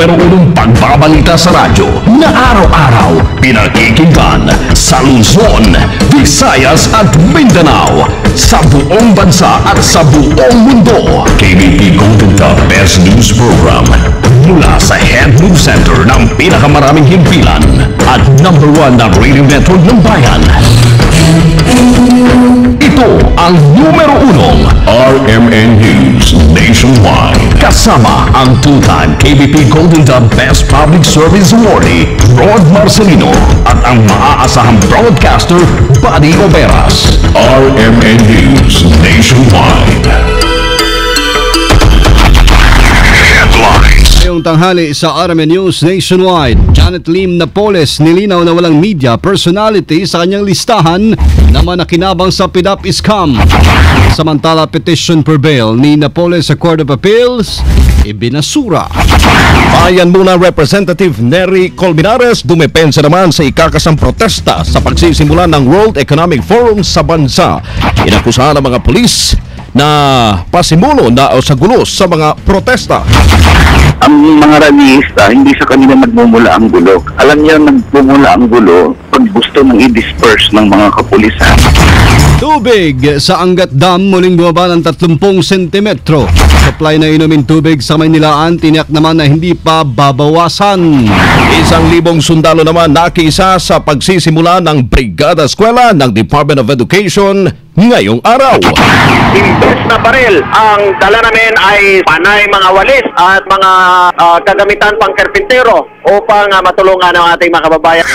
numero 1 pagbabalita sa radyo na araw-araw pinakikinggan sa Luzon, Visayas at Mindanao, sa buong bansa at sa buong mundo. KBP Golden Top Best News Program mula sa Head News Center ng pinakamaraming himpilan at number 1 na radio network ng bayan. Ito ang numero 1 RMN News Nationwide. Kasama ang two-time KBP Golden Dove Best Public Service Awardee Rod Marcelino at ang maaasahang broadcaster Buddy Oberas. RMN News Nationwide. Ngayong tanghali sa RMN News Nationwide, Janet Lim Napoles nilinaw na walang media personality sa kanyang listahan naman na kinabang sa PDAP scam. Samantala, petition per bail ni Napoles sa Court of Appeals ibinasura. Bayan muna Representative Nery Colmenares dumepensa naman sa ikakasang protesta sa pagsisimula ng World Economic Forum sa bansa. Inakusahan ng mga pulis na pasimulo na sa gulo sa mga protesta. Ang mga rallyista, hindi sa kanila nagmumula ang gulo. Alam niyo, nagmumula ang gulo pag gusto mong i-disperse ng mga kapulisan. Tubig sa Angat Dam muling bumaba ng 30 sentimetro. Supply na inumin tubig sa Maynilaan tiniyak naman na hindi pa babawasan. 1,000 sundalo naman nakiisa sa pagsisimula ng Brigada Eskwela ng Department of Education ngayong araw. Imbes na baril, ang dala namin ay panay mga walis at mga kagamitan pang karpintero upang matulungan ang ating mga kababayan.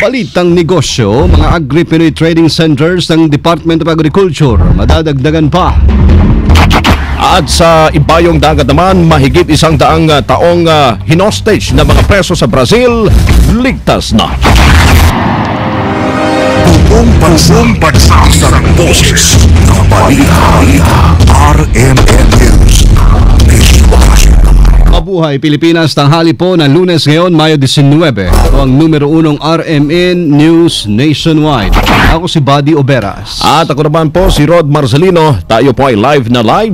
Balitang negosyo, mga Agri-Pinoy Trading Centers ng Department of Agriculture madadagdagan pa. At sa Ibayong Dagat naman, mahigit 100 taong hinostage na mga preso sa Brazil, ligtas na. Buong bansang pagsasarang boses ng balita. RMN News Nationwide. Mabuhay Pilipinas, tanghali po ng Lunes ngayon, Mayo 19. Ito ang numero 1 RMN News Nationwide. Ako si Buddy Oberas. At ako naman po si Rod Marcelino. Tayo po ay live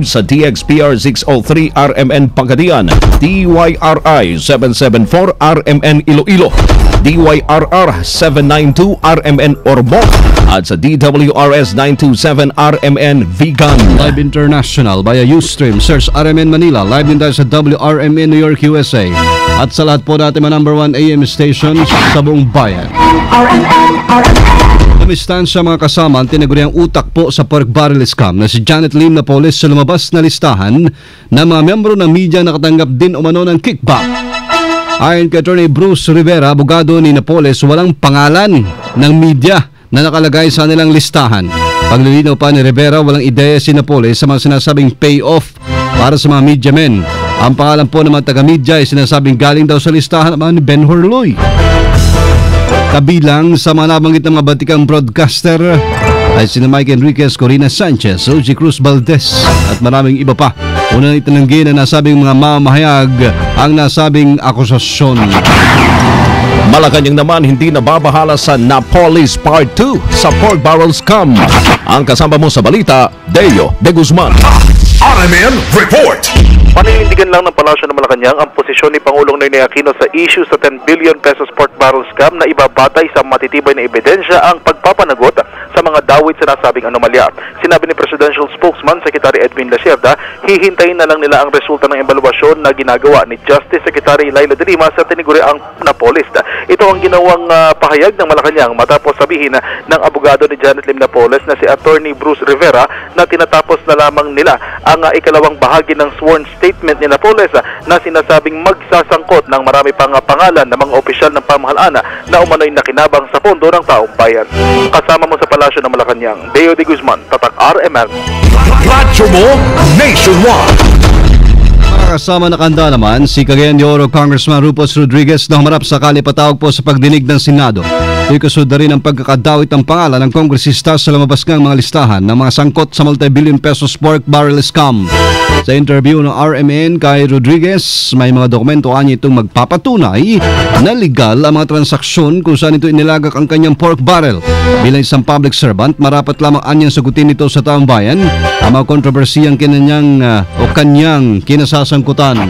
sa TXPR 603 RMN Pagadian, DYRI 774 RMN Iloilo, DYRR 792 RMN Ormoc, at sa DWRS 927 RMN Vigan. Live International via Ustream, search RMN Manila. Live din tayo sa WRMN New York, USA. At sa lahat po natin mga number 1 AM stations sa buong bayan. Kumistansya mga kasama ang tinaguriang utak po sa pork barrel scam na si Janet Lim Napoles sa lumabas na listahan na mga miyembro ng media nakatanggap din umano ng kickback. Ayon kay Attorney Bruce Rivera, abogado ni Napoles, walang pangalan ng media na nakalagay sa nilang listahan. Paglilinaw pa ni Rivera, walang ideya si Napoles sa mga sinasabing payoff para sa mga media men. Ang pangalan po ng mga taga-media ay sinasabing galing daw sa listahan naman ni Ben Horloy. Kabilang sa mga nabanggit ng mga batikang broadcaster ay sina Mike Enriquez, Corina Sanchez, Oji Cruz Valdez at maraming iba pa. Unang itinanggi na nasabing mga mamahayag ang nasabing akusasyon. Malacanang naman hindi nababahala sa Napoles Part 2 sa pork barrel scam. Ang kasama mo sa balita, Deo de Guzman. RMN Report. Paninindigan lang ng Palasyo ng Malacanang ang posisyon ni Pangulong Noynoy Aquino sa issue sa 10 billion pesos pork barrel scam na ibabatay sa matitibay na ebidensya ang pagpapanagot sa mga dawit sa nasabing anomalya. Sinabi ni Presidential Spokesman Secretary Edwin Lacerda, hihintayin na lang nila ang resulta ng ebaluasyon na ginagawa ni Justice Secretary Laila de Lima sa tiniguriang Napoles. Ito ang ginawang pahayag ng Malacanang matapos sabihin ng abogado ni Janet Lim Napoles na si Attorney Bruce Rivera na tinatapos na lamang nila ang ikalawang bahagi ng sworn statement ni Napoles na sinasabing magsasangkot ng marami pang pangalan ng mga opisyal ng pamahalaan na umano'y nakinabang sa pondo ng taong bayan. Kasama mo sa Palasyo ng Malacanang, Deo de Guzman, Tatak RMN. Radyo mo Nationwide. Kasama nakanda naman si Cagayan de Oro Congressman Rufus Rodriguez na humarap sa kalipatawag po sa pagdinig ng Senado. Ito'y kasunod na rin ang pagkakadawit ng pangalan ng kongresista sa lumabas ngang mga listahan ng mga sangkot sa multi-billion pesos pork barrel scam. Sa interview ng RMN kay Rodriguez, may mga dokumento anya itong magpapatunay na legal ang mga transaksyon kung saan ito inilagak ang kanyang pork barrel. Bilang isang public servant, marapat lamang anyang sagutin ito sa taong bayan ang mga kontrobersiyang kanyang kinasasangkutan.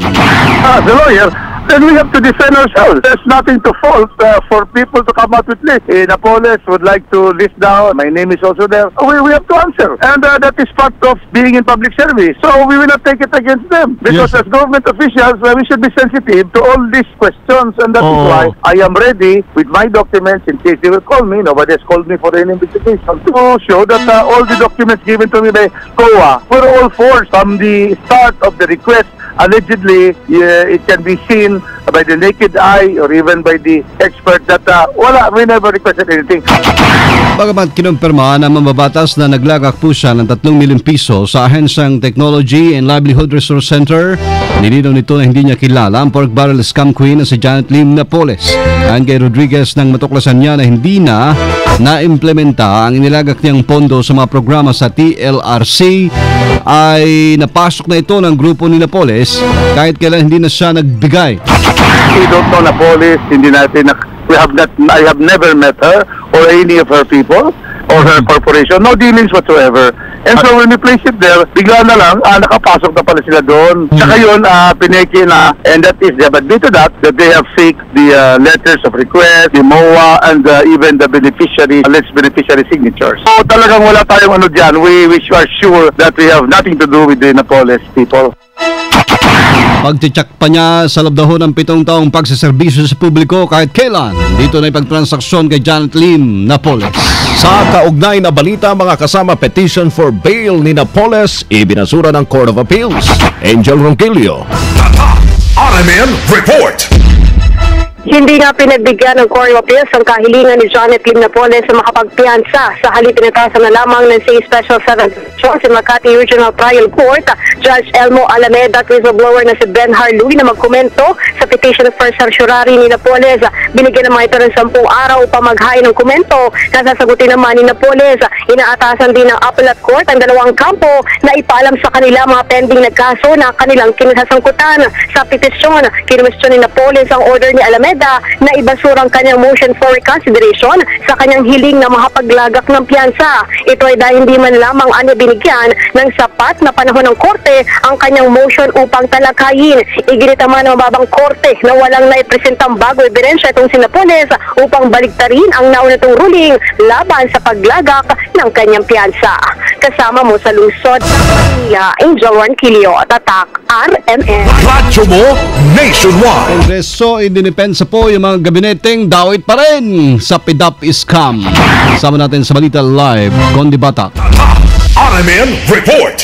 The lawyer, then we have to defend ourselves. There's nothing to fault for people to come out with lists. Napoles would like to list down. My name is also there. We have to answer. And that is part of being in public service. So we will not take it against them. Because as government officials, we should be sensitive to all these questions. And that is why I am ready with my documents in case they will call me. Nobody has called me for any investigation. To show that all the documents given to me by COA were all forged from the start of the request. Allegedly, it can be seen by the naked eye or even by the expert that we never requested anything. Bagamat kinumpirma ng mambabatas na naglagak po siya ng 3 milyong piso sa Ahensyang Technology and Livelihood Resource Center, nilinaw nito na hindi niya kilala ang pork barrel scam queen na si Janet Lim Napoles. Ayon kay Rodriguez, nang matuklasan niya na hindi na na-implementa ang inilagak niyang pondo sa mga programa sa TLRC, ay napasok na ito ng grupo ni Napoles kahit kailan hindi na siya nagbigay. We don't know Napoles, hindi natin I have never met her or any of her people or her corporation, no dealings whatsoever. And so when we place it there, bigla na lang, nakapasok na pala sila doon. Saka yun, pineke na, and that is there. But due to that they have faked the letters of request, the MOA, and even the alleged beneficiary signatures. So talagang wala tayong ano dyan. We are sure that we have nothing to do with the Napoles people. Pagtitsak pa niya sa loob daw ng 7 taong pagsiservisyo sa publiko kahit kailan. Dito na ipagtransaksyon kay Janet Lim Napoles. Sa kaugnay na balita, mga kasama, petition for bail ni Napoles ibinasura ng Court of Appeals. Angel Ronquillo. RMN Report. Hindi nga pinagbigyan ng Court of Appeals ang kahilingan ni Janet Lim Napoles sa makapagpiyansa sa halip pinatasan na lamang ng Special 7 sa Makati Regional Trial Court. Judge Elmo Alameda at whistleblower na si Ben Harluy na magkomento sa petition for certiorari ni Napoles. Binigyan naman ito ng 10 araw upang maghain ng komento na sasagutin naman ni Napoles. Inaatasan din ng Appellate Court ang 2 kampo na ipaalam sa kanila mga pending na kaso na kanilang kinasasangkutan. Sa petisyon, kinwestiyon ni Napoles ang order ni Alameda na ibasurang kanyang motion for reconsideration sa kanyang hiling na makapaglagak ng piyansa. Ito ay dahil hindi man lamang anya binigyan ng sapat na panahon ng korte ang kanyang motion upang talakayin. Iginit naman ng mababang korte na walang naipresentang bago ebidensya itong si Napoles upang baliktarin ang nauna itong ruling laban sa paglagak ng kanyang piyansa. Kasama mo sa lungsod ng Manila, Angel Ronquillo, Tatak, RMN. Radyo mo nationwide. Kongreso, indinipensa po yung mga gabineteng dawit pa rin sa PDAP scam. Sama natin sa Balita Live, Condi Batak. RMN Report.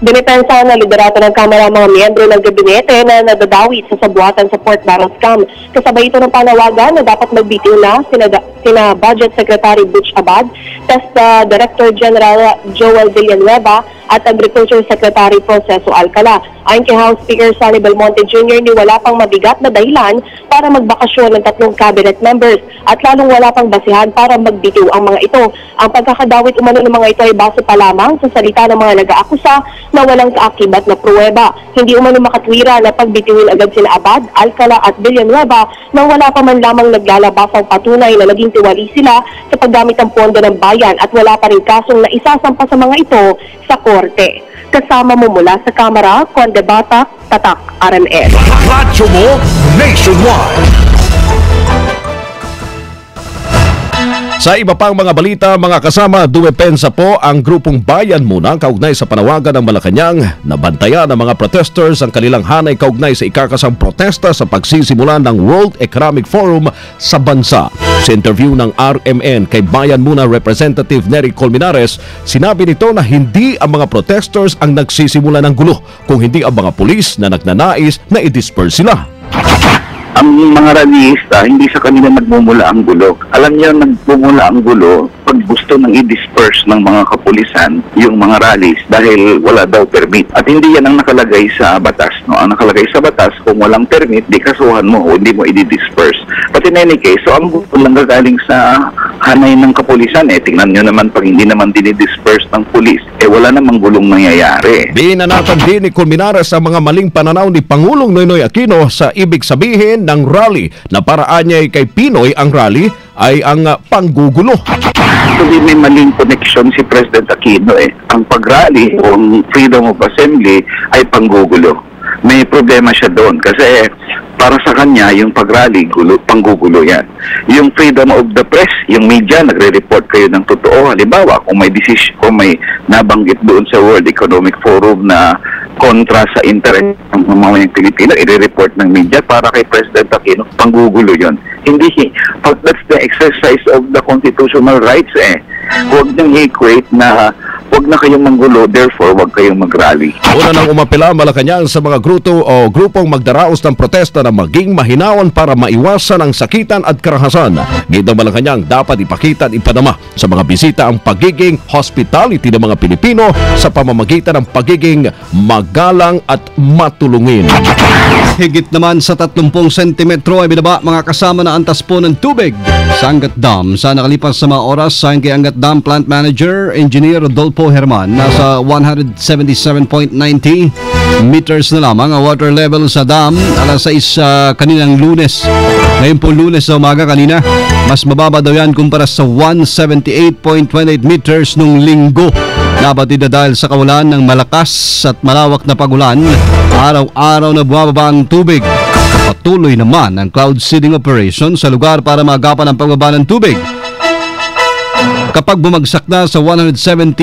Dinipensa na liderato ng Kamara ang mga miyembro ng gabinete na nadadawit sa sabuatan sa pork barrel scam. Kasabay ito ng panawagan na dapat magbitiw na sina Budget Secretary Butch Abad, TESDA Director General Joel Villanueva at Agriculture Secretary Proceso Alcala. Ayon kay House Speaker Sonny Belmonte Jr. ni wala pang mabigat na dahilan para magbakasyon ng 3 cabinet members at lalong wala pang basihan para magbitiw ang mga ito. Ang pagkakadawit umano ng mga ito ay base pa lamang sa salita ng mga nag-aakusa na walang kaakibat na pruweba. Hindi umano makatwira na pagbitiwin agad sina Abad, Alcala at Villanueva nang wala pa man lamang naglalabas ang patunay na naging tiwali sila sa paggamit ng pondo ng bayan at wala pa rin kasong naisasampa sa mga ito sa korte. Kasama mo mula sa Kamara, Conde Batak, Tatak, RMN. Radyo mo nationwide. Sa iba pang mga balita, mga kasama, dumepensa po ang grupong Bayan Muna kaugnay sa panawagan ng Malacanang na bantayan ng mga protesters ang kanilang hanay kaugnay sa ikakasang protesta sa pagsisimula ng World Economic Forum sa bansa. Sa interview ng RMN kay Bayan Muna Representative Nery Colmenares, sinabi nito na hindi ang mga protesters ang nagsisimula ng gulo, kung hindi ang mga pulis na nagnanais na i-disperse sila. Ang mga rallyista, hindi sa kanila nagmumula ang gulo. Alam niyo, nagmumula ang gulo pag gusto nang i-disperse ng mga kapulisan yung mga rallies dahil wala daw permit. At hindi yan ang nakalagay sa batas. No? Ang nakalagay sa batas, kung walang permit, di kasuhan mo o hindi mo i-disperse. But in any case, so ang gulo lang gagaling sa hanay ng kapulisan. Tingnan nyo naman, pag hindi naman dinidisperse ng pulis, wala namang gulong nangyayari. Binanatan din ni Colmenares ang mga maling pananaw ni Pangulong Noynoy Aquino sa ibig sabihin ng rally na paraan niya kay Pinoy ang rally ay ang panggugulo. Actually, may maling connection si President Aquino. Ang pag-rally o freedom of assembly ay panggugulo. May problema siya doon kasi para sa kanya, yung pag-rally, panggugulo yan. Yung freedom of the press, yung media, nagre-report kayo ng totoo. Halimbawa, kung may decision, kung may nabanggit doon sa World Economic Forum na kontra sa interest ng mamamayang Pilipino, i-report ng media para kay President Aquino, panggugulo yon. Hindi, that's the exercise of the constitutional rights Huwag niyang i-equate na huwag na kayong manggulo, therefore huwag kayong mag-rally. Una nang umapela Malacanang sa mga grupong magdaraos ng protesta na maging mahinawan para maiwasan ang sakitan at karahasan. Gito Malacanang dapat ipakita at ipadama sa mga bisita ang pagiging hospitality ng mga Pilipino sa pamamagitan ng pagiging magalang at matulungin. Higit naman sa 30 sentimetro ay binaba mga kasama na antas po ng tubig sa Angat Dam. Sa nakalipas sa mga oras, sayon kay Angat Dam Plant Manager Engineer Rodolfo Herman, nasa 177.90 meters na lamang ang water level sa dam alas 6 kaninang Lunes. Ngayon po Lunes sa umaga kanina, mas mababa daw yan kumpara sa 178.28 meters nung Linggo. Nabatid na dahil sa kawalan ng malakas at malawak na pagulan, araw-araw na bumababa ang tubig. Patuloy naman ang cloud seeding operation sa lugar para magapan ang pagbaba ng tubig. Kapag bumagsak na sa 170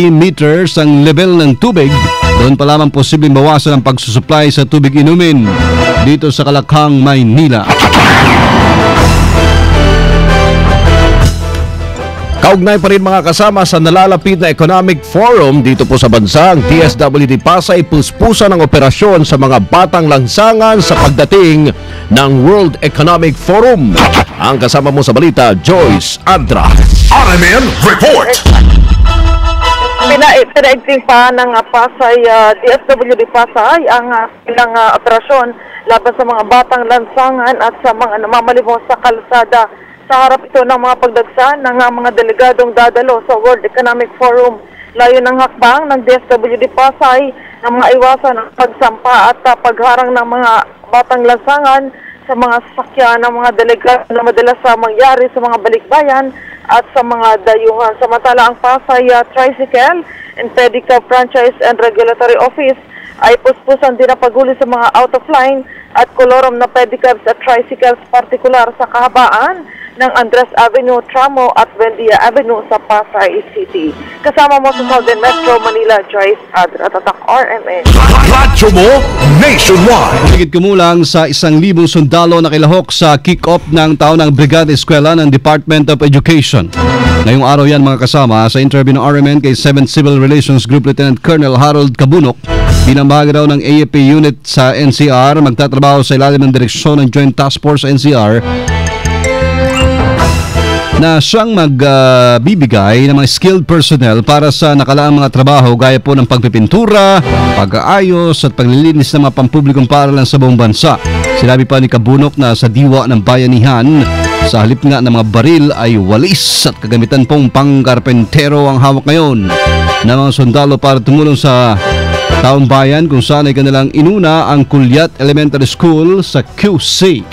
meters ang level ng tubig, doon pa lamang posibleng bawasan ang pagsusupply sa tubig inumin dito sa Kalakhang, Maynila. Kaugnay pa rin mga kasama sa nalalapit na Economic Forum dito po sa bansa, ang DSWD Pasay puspusan ng operasyon sa mga batang lansangan sa pagdating ng World Economic Forum. Ang kasama mo sa balita, Joyce Adra. RMN Report! Pinaigting pa ng Pasay, DSWD Pasay ang ilang operasyon laban sa mga batang lansangan at sa mga namamalibong sa kalsada. Sa harap ito ng mga pagdagsa ng mga delegadong dadalo sa World Economic Forum. Layo ng hakbang ng DSWD Pasay na mga iwasan ng pagsampa at pagharang ng mga batang lansangan sa mga sasakyan ng mga delegado na madalas mangyari sa mga balikbayan at sa mga dayuhan. Samantala ang Pasay Tricycle and Pedicab Franchise and Regulatory Office ay puspusan din ang paghuli sa mga out-of-line at kolorom na pedicabs at tricycles partikular sa kahabaan ng Andres Avenue, Tramo at Buendia Avenue sa Pasay City. Kasama mo sa Southern Metro Manila, Joyce Adra, Tatak RMN. Radyo mo nationwide. Higit kumulang sa 1,000 sundalo na kilahok sa kick-off ng taon ng Brigada Eskwela ng Department of Education. Ngayong araw yan mga kasama sa interview ng RMN kay 7th Civil Relations Group Lieutenant Colonel Harold Kabunok. Binambahagi daw ng AFP unit sa NCR, magtatrabaho sa ilalim ng direksyon ng Joint Task Force NCR na siyang magbibigay ng mga skilled personnel para sa nakalaang mga trabaho gaya po ng pagpipintura, pag-aayos at paglilinis ng mga pampublikong paaralan sa buong bansa. Sinabi pa ni Kabunok na sa diwa ng bayanihan, sa halip nga ng mga baril ay walis at kagamitan pong pangkarpentero ang hawak ngayon ng mga sundalo para tumulong sa taong bayan kung saan ay kanilang inuna ang Kulyat Elementary School sa QC.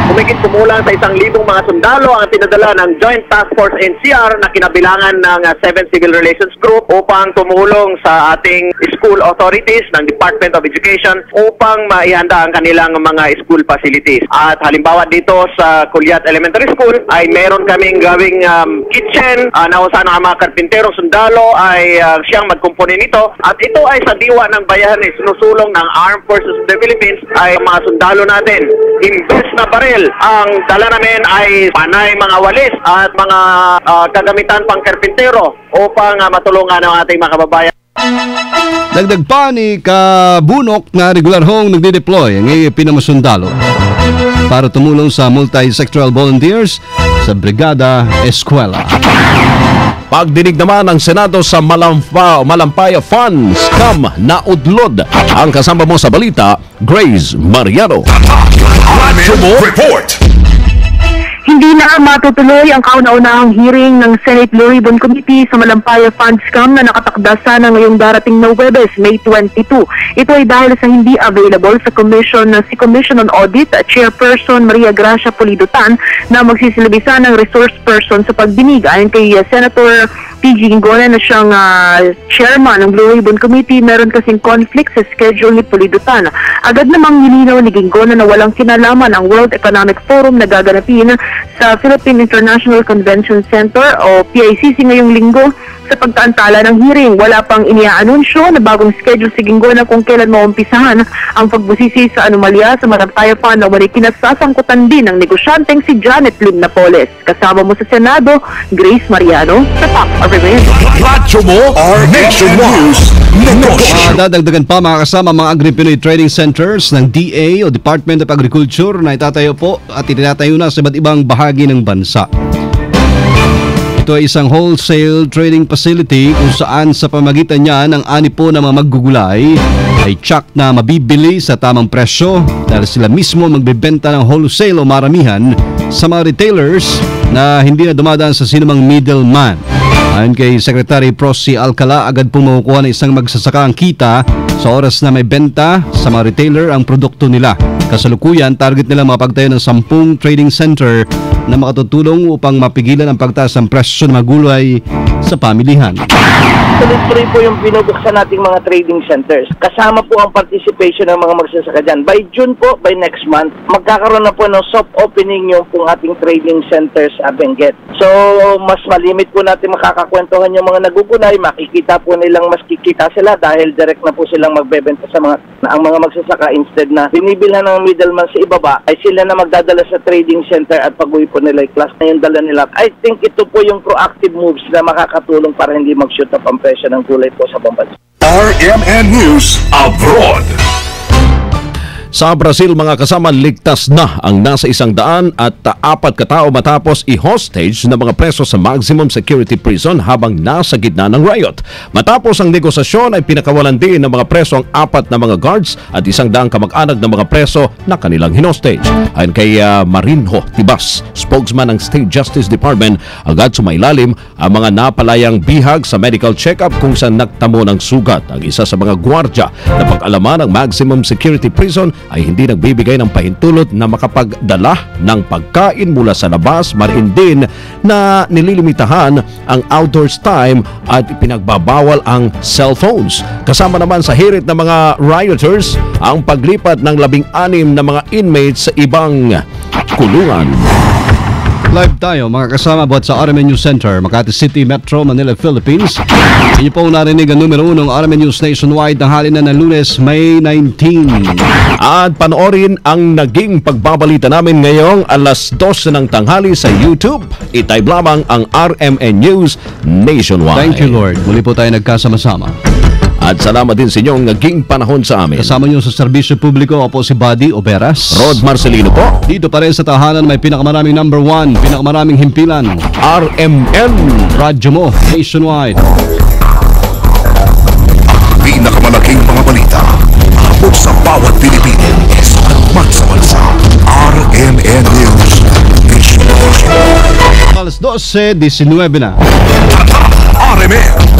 Humigit kumulang sa 1,000 mga sundalo ang pinadala ng Joint Task Force NCR na kinabilangan ng 7th Civil Relations Group upang tumulong sa ating school authorities ng Department of Education upang maihanda ang kanilang mga school facilities. At halimbawa dito sa Kulyat Elementary School ay meron kaming gawing kitchen na kung saan ang mga karpinterong sundalo ay siyang magkumpone nito. At ito ay sa diwa ng bayan, sinusulong ng Armed Forces of the Philippines ay mga sundalo natin. Imbes na baril, ang dala namin ay panay, mga walis at mga kagamitan pang karpintero upang matulungan ang ating mga kababayan. Dagdag pa ni Kabunok na regular hong nagde-deploy ang AFP na sundalo para tumulong sa multi-sectoral volunteers sa Brigada Eskwela. Pagdinig naman ng Senado sa Malampaya Funds Scam na udlod. Ang kasama mo sa balita, Grace Mariano. Radyo mo Report. Hindi na matutuloy ang kauna-unahang hearing ng Senate Blue Ribbon Committee sa Malampaya Fund Scam na nakatakda sana ngayong darating na Huwebes, May 22. Ito ay dahil sa hindi available sa si Commission on Audit Chairperson Maria Gracia Pulido Tan na magsisilbisa ng resource person sa pagdinig. Ayon kay Senator Ginggona na siyang chairman ng Blue Ribbon Committee, meron kasing conflict sa schedule ni Pulidutan. Agad namang nilinaw ni Ginggona na walang kinalaman ang World Economic Forum na gaganapin sa Philippine International Convention Center o PICC ngayong linggo. Sa pagkaantala ng hearing, wala pang iniaanunsyo na bagong schedule si Ginggona kung kailan maumpisahan ang pagbusisi sa anomalya sa Marampayapan na umani kinasasangkutan din ng negosyanteng si Janet Lim Napoles. Kasama mo sa Senado, Grace Mariano, sa Top RMN. Radyo mo, Nationwide. Dadagdagan pa mga kasama mga Agri-Pinoy Trading Centers ng DA o Department of Agriculture na itatayo po at itinatayo na sa iba't ibang bahagi ng bansa. Ito ay isang wholesale trading facility kung saan sa pamagitan niya ng ani po ng mga maggugulay ay tsak na mabibili sa tamang presyo dahil sila mismo magbebenta ng wholesale o maramihan sa mga retailers na hindi na dumadaan sa sinumang middleman. Ayon kay Secretary Prosy Alcala, agad pong makukuha ng isang magsasaka ang kita sa oras na may benta sa mga retailer ang produkto nila. Kasalukuyan, target nila makapagtayo ng 10 trading center na makatutulong upang mapigilan ang pagtaas ng presyo ng mga gulay sa pamilihan. Tuloy-tuloy po yung binubuksan nating mga trading centers. Kasama po ang participation ng mga magsasaka dyan. By June po, by next month, magkakaroon na po ng soft opening yung pong ating trading centers sa Benguet. So, mas malimit po natin makakakwentuhan yung mga nagugulay. Makikita po nilang mas kikita sila dahil direct na po silang magbebenta sa ang mga magsasaka instead na binibilhan ng middleman sa ibaba ay sila na magdadala sa trading center at pag-uwi po nila class na yung dala nila. I think ito po yung proactive moves na makakatulong para hindi mag-shoot up ang presyo ng gulay po sa bansa. RMN News Abroad. Sa Brazil mga kasama, ligtas na ang nasa 104 katao matapos i-hostage ng mga preso sa maximum security prison habang nasa gitna ng riot. Matapos ang negosasyon ay pinakawalan din ng mga preso ang 4 na mga guards at 100 kamag-anak ng mga preso na kanilang hinostage. Ayon kay Marinho Tibas, spokesman ng State Justice Department, agad sumailalim ang mga napalayang bihag sa medical check-up kung saan nagtamo ng sugat. Ang isa sa mga gwardya na pag-alaman ng maximum security prison ay hindi nagbibigay ng pahintulot na makapagdala ng pagkain mula sa labas, marin din na nililimitahan ang outdoors time at pinagbabawal ang cellphones. Kasama naman sa hirit ng mga rioters ang paglipat ng 16 na mga inmates sa ibang kulungan. Live tayo mga kasama buhat sa RMN News Center, Makati City, Metro Manila, Philippines. Inyo pong narinig ang numero 1 ng RMN News Nationwide ng halina ng Lunes, May 19. At panoorin ang naging pagbabalita namin ngayong alas 2 ng tanghali sa YouTube. I-type lamang ang RMN News Nationwide. Thank you Lord. Muli po tayo nagkasama-sama. At salamat din sa inyong naging panahon sa amin. Kasama nyo sa serbisyo publiko, ako po si Buddy Oberas. Rod Marcelino po. Dito pa rin sa tahanan may pinakamaraming number 1, pinakamaraming himpilan. RMN Radyo mo Nationwide. Pinakamalaking mga balita abot sa bawat Pilipino sa bansa. RMN News Nationwide. Alas 12:19 na. RMN